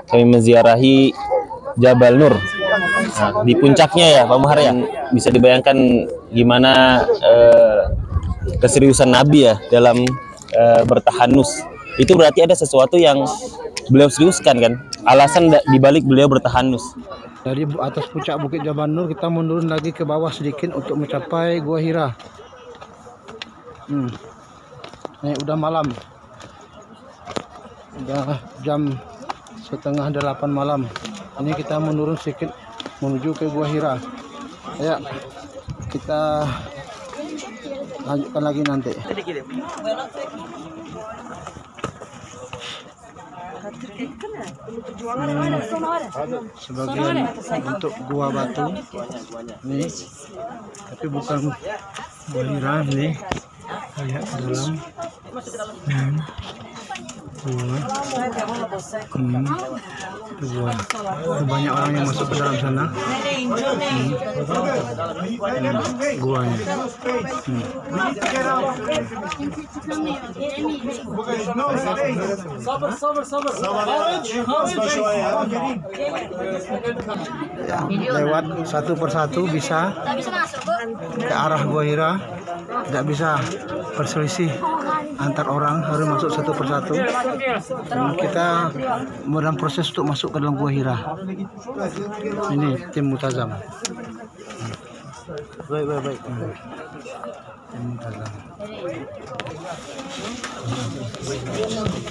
kami menziarahi Jabal Nur. Nah, di puncaknya ya Pak Muhar ya, bisa dibayangkan gimana keseriusan Nabi ya dalam bertahanus. Itu berarti ada sesuatu yang beliau seriuskan kan, alasan dibalik beliau bertahanus. Dari atas puncak Bukit Jabal Nur kita menurun lagi ke bawah sedikit untuk mencapai Gua Hira. Ini udah malam, udah jam setengah 8 malam. Ini kita menurun sedikit menuju ke Gua Hira. Ya, kita lanjutkan lagi nanti. Sebagian bentuk gua batu nih, tapi bukan Gua Hira nih, kayak dalam gua. Banyak orang yang masuk ke dalam sana. Guanya. Lewat satu persatu bisa ke arah Gua Hira, tidak bisa berselisih antar orang, harus masuk satu persatu. Kita dalam proses untuk masuk ke dalam Gua Hira. Ini tim Multazam. Baik. Tim Multazam.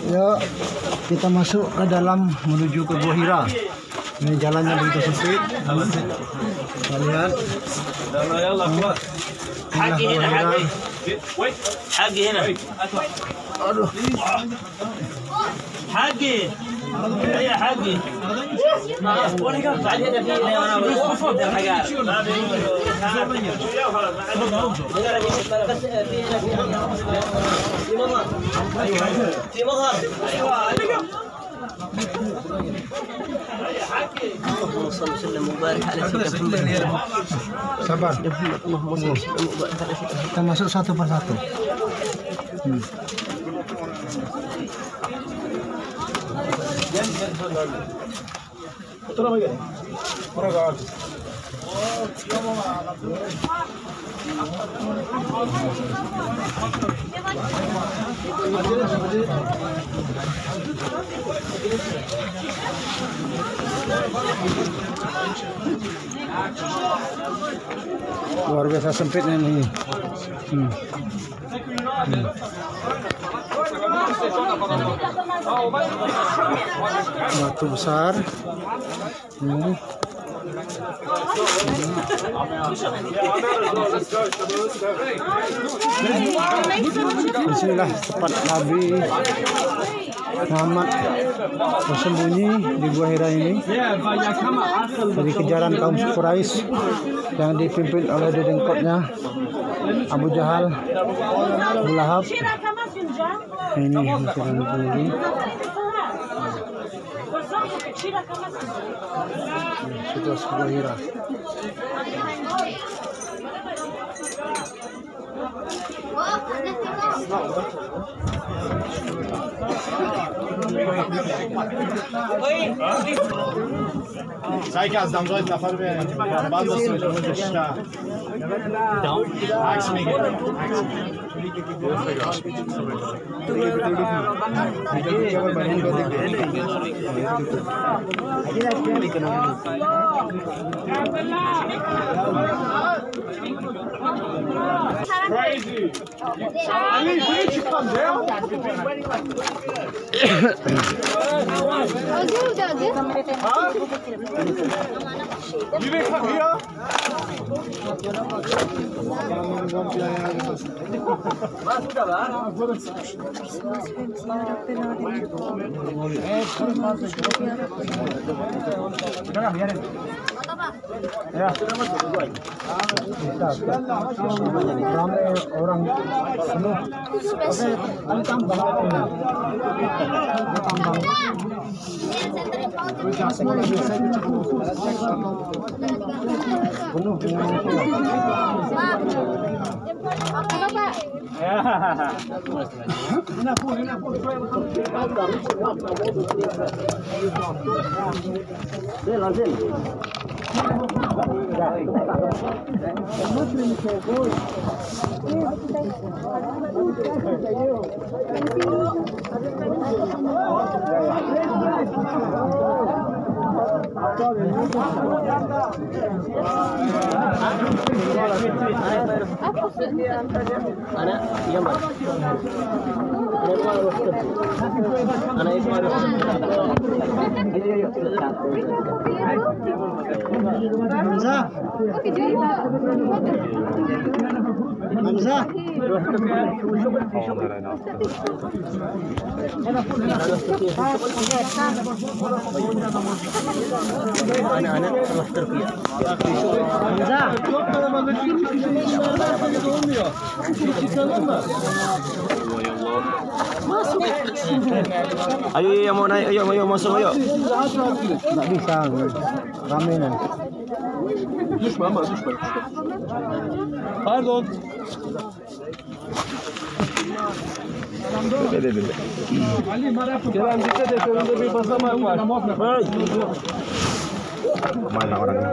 Yuk, kita masuk ke dalam menuju ke Gua Hira. Ini jalannya begitu sempit. Kita lihat. Hagi hina. Aduh. Hagi. Ya Hagi. Sabar. Kita masuk satu persatu. Luar biasa sempitnya ini. Batu besar. Disinilah tempat Nabi Muhammad bersembunyi di Gua Hira ini dari kejaran kaum Quraisy yang dipimpin oleh dedengkotnya Abu Jahal, Abu Lahab. Ini sudah Gua Hira. سعی که از دمدار نفر به بعد از بیشتر عکس میگیره Crazy. Ali, where did you come down? Huh? You didn't come here? Ya. Ramai orang penuh. Oke, tambah. Penuh. Ayo yang mau naik, ayo masuk ayo. Nggak bisa, rame nanti. Pardon. Kerem dikkat et, önünde bir basamak var. Mana orangnya?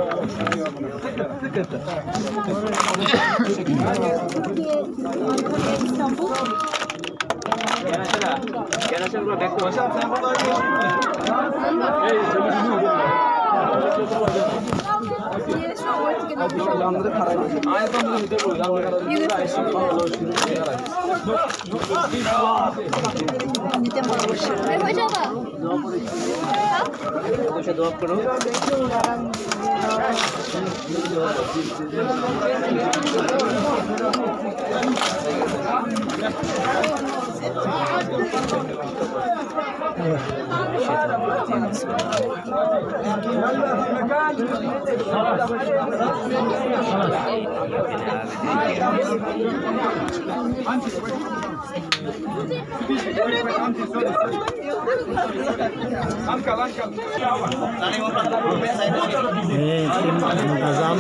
Ini tim Muntazam,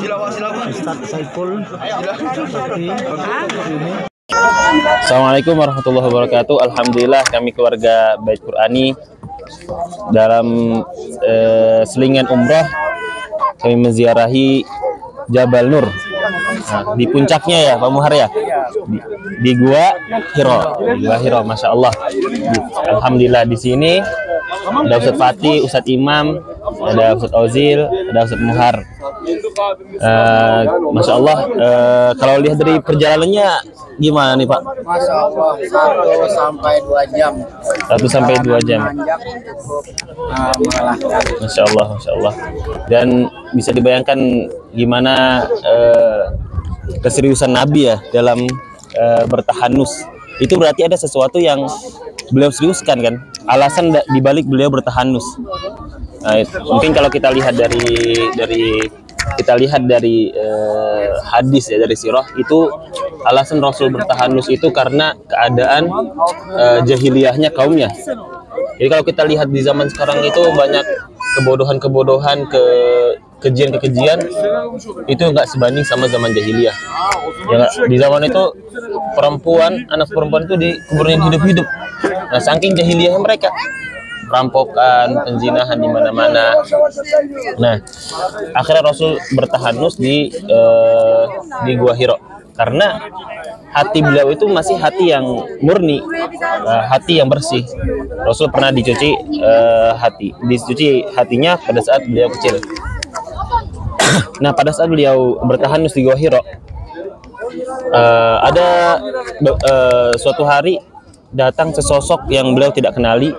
Ustadz Saiful. Assalamualaikum warahmatullahi wabarakatuh. Alhamdulillah kami keluarga Bait Qur'ani dalam selingan umroh kami menziarahi Jabal Nur. Nah, di puncaknya ya Pak Muhar ya, di Gua Hiro, Masya Allah. Alhamdulillah di sini ada Ustadz Fatih, Ustadz Imam, ada Ustadz Ozil, ada Ustadz Muhar. Masya Allah, kalau lihat dari perjalanannya gimana nih Pak? Masya Allah, 1 sampai 2 jam. 1 sampai 2 jam. Menanjak cukup melelahkan. Masya Allah. Dan bisa dibayangkan gimana keseriusan Nabi ya dalam bertahanus. Itu berarti ada sesuatu yang beliau seriuskan kan? Alasan dibalik beliau bertahanus. Nah, mungkin kalau kita lihat dari hadis ya, dari sirah, itu alasan Rasul bertahanus itu karena keadaan jahiliyahnya kaumnya. Jadi kalau kita lihat di zaman sekarang itu banyak kebodohan, kekejian itu nggak sebanding sama zaman jahiliyah. Ya, di zaman itu anak perempuan itu dikuburin hidup-hidup. Nah, saking jahiliyahnya mereka, rampokan, penzinahan di mana-mana. Nah, akhirnya Rasul bertahanus di Gua Hiro karena hati beliau itu masih hati yang murni, hati yang bersih. Rasul pernah dicuci hatinya pada saat beliau kecil. Nah, pada saat beliau bertahanus di Gua Hiro, ada suatu hari datang sesosok yang beliau tidak kenali,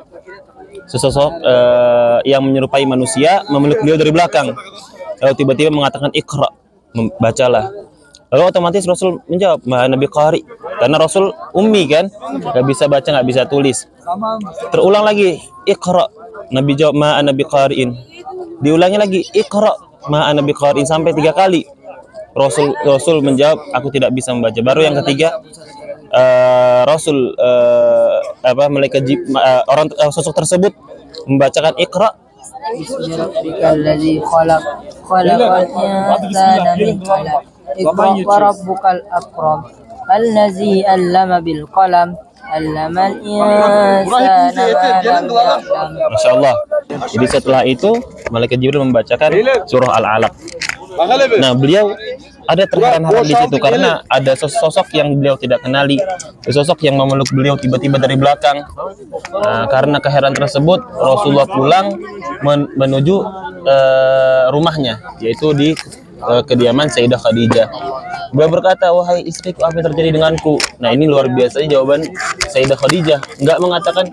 sesosok yang menyerupai manusia, memeluk beliau dari belakang, lalu tiba-tiba mengatakan Iqra, bacalah. Lalu otomatis Rasul menjawab, Ma Nabi Qari, karena Rasul ummi kan, nggak bisa baca, nggak bisa tulis. Terulang lagi Iqra, Nabi jawab Ma Nabi Qari'in. Diulangi lagi Iqra, Ma Nabi Qari'in, sampai 3 kali. Rasul menjawab, aku tidak bisa membaca. Baru yang ketiga Rasul malaikat sosok tersebut membacakan Iqra. Bismillahirrahmanirrahim. Khalaqal insana min 'alaq. Iqra wa rabbukal akram. Allazi 'allama bil qalam 'allamal insana ma lam ya'lam. Masya Allah. Jadi setelah itu malaikat Jibril membacakan surah Al-Alaq. Nah, beliau ada terheran-heran di situ karena ada sosok yang beliau tidak kenali, sosok yang memeluk beliau tiba-tiba dari belakang. Nah, karena keheranan tersebut, Rasulullah pulang menuju rumahnya, yaitu di kediaman Sayyidah Khadijah. Beliau berkata, wahai istriku, apa yang terjadi denganku? Nah, ini luar biasanya jawaban Sayyidah Khadijah. Enggak mengatakan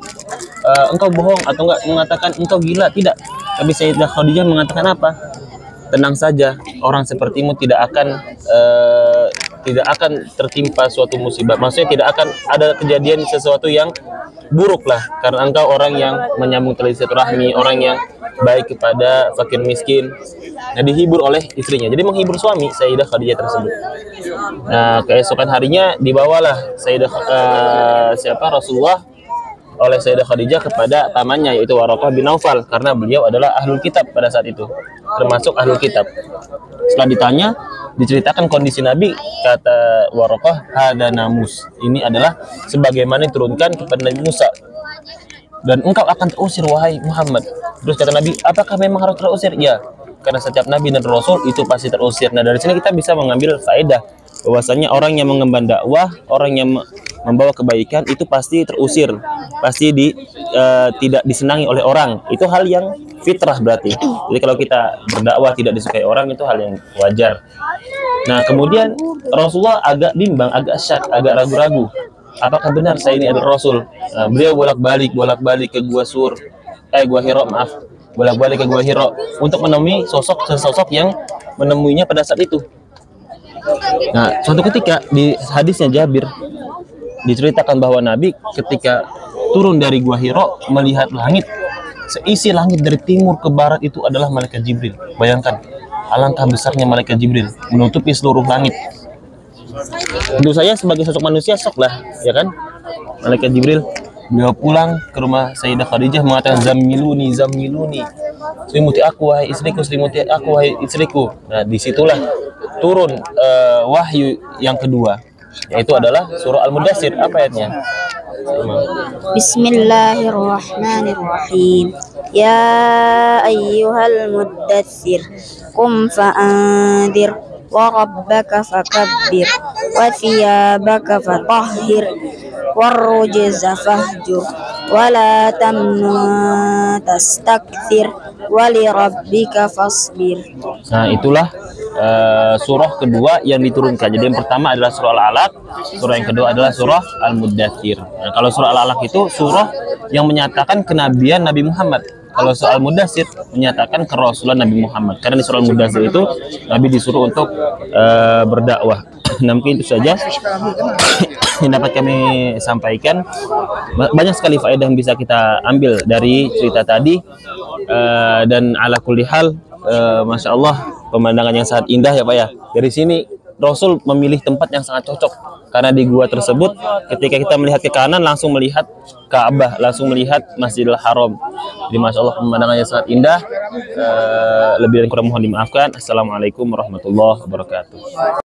engkau bohong atau enggak mengatakan engkau gila, tidak. Tapi Sayyidah Khadijah mengatakan apa? Tenang saja, orang sepertimu tidak akan tertimpa suatu musibah. Maksudnya tidak akan ada kejadian sesuatu yang buruk lah, karena engkau orang yang menyambung tali silaturahmi, orang yang baik kepada fakir miskin. Nah, dihibur oleh istrinya. Jadi menghibur suami Sayyidah Khadijah tersebut. Nah, keesokan harinya dibawalah Rasulullah oleh Sayyidah Khadijah kepada pamannya, yaitu Waraqah bin Naufal, karena beliau adalah ahlul kitab pada saat itu, termasuk ahlul kitab. Setelah ditanya, diceritakan kondisi Nabi, kata Waraqah, hada namus, ini adalah sebagaimana diturunkan kepada Nabi Musa, dan engkau akan terusir wahai Muhammad. Terus kata Nabi, apakah memang harus terusir? Ya, karena setiap Nabi dan Rasul itu pasti terusir. Nah, dari sini kita bisa mengambil faedah bahwasanya orang yang mengemban dakwah, orang yang membawa kebaikan itu pasti terusir, pasti tidak disenangi oleh orang. Itu hal yang fitrah berarti. Jadi kalau kita berdakwah tidak disukai orang, itu hal yang wajar. Nah, kemudian Rasulullah agak bimbang, agak syak, agak ragu-ragu. Apakah benar saya ini adalah Rasul? Nah, beliau bolak-balik ke Gua Hira, bolak-balik ke Gua Hira untuk menemui sosok yang menemuinya pada saat itu. Nah, suatu ketika di hadisnya Jabir diceritakan bahwa Nabi ketika turun dari Gua Hira melihat langit, seisi langit dari timur ke barat itu adalah malaikat Jibril. Bayangkan, alangkah besarnya malaikat Jibril menutupi seluruh langit. Tentu saya sebagai sosok manusia sok lah, ya kan? Malaikat Jibril, beliau pulang ke rumah Sayyidah Khadijah mengatakan, Zammiluni, selimuti aku wahai istriku, selimuti aku wahai istriku. Nah, disitulah turun wahyu yang kedua, yaitu adalah surah Al-Mudaththir. Apa ayatnya? Bismillahirrahmanirrahim. Ya ayyuhal muddaththir, qum fa'anzir wa rabbaka fakabbir wa thiyabaka fatahhir warrujza fahjur wa la tamnun tastakthir wa li rabbika fasbir. Nah, itulah surah kedua yang diturunkan. Jadi yang pertama adalah surah Al-Alaq, surah yang kedua adalah surah Al-Mudaththir. Nah, kalau surah Al-Alaq itu surah yang menyatakan kenabian Nabi Muhammad. Kalau surah Al-Mudaththir menyatakan kerasulan Nabi Muhammad. Karena di surah Al-Mudaththir itu Nabi disuruh untuk berdakwah. Nah, mungkin itu saja yang dapat kami sampaikan. Banyak sekali faedah yang bisa kita ambil dari cerita tadi, dan ala kulli hal, Masya Allah, pemandangan yang sangat indah ya Pak ya. Dari sini Rasul memilih tempat yang sangat cocok, karena di gua tersebut ketika kita melihat ke kanan langsung melihat Ka'bah, langsung melihat Masjidil Haram. Jadi Masya Allah, pemandangannya sangat indah. Lebih dan kurang mohon dimaafkan. Assalamualaikum warahmatullahi wabarakatuh.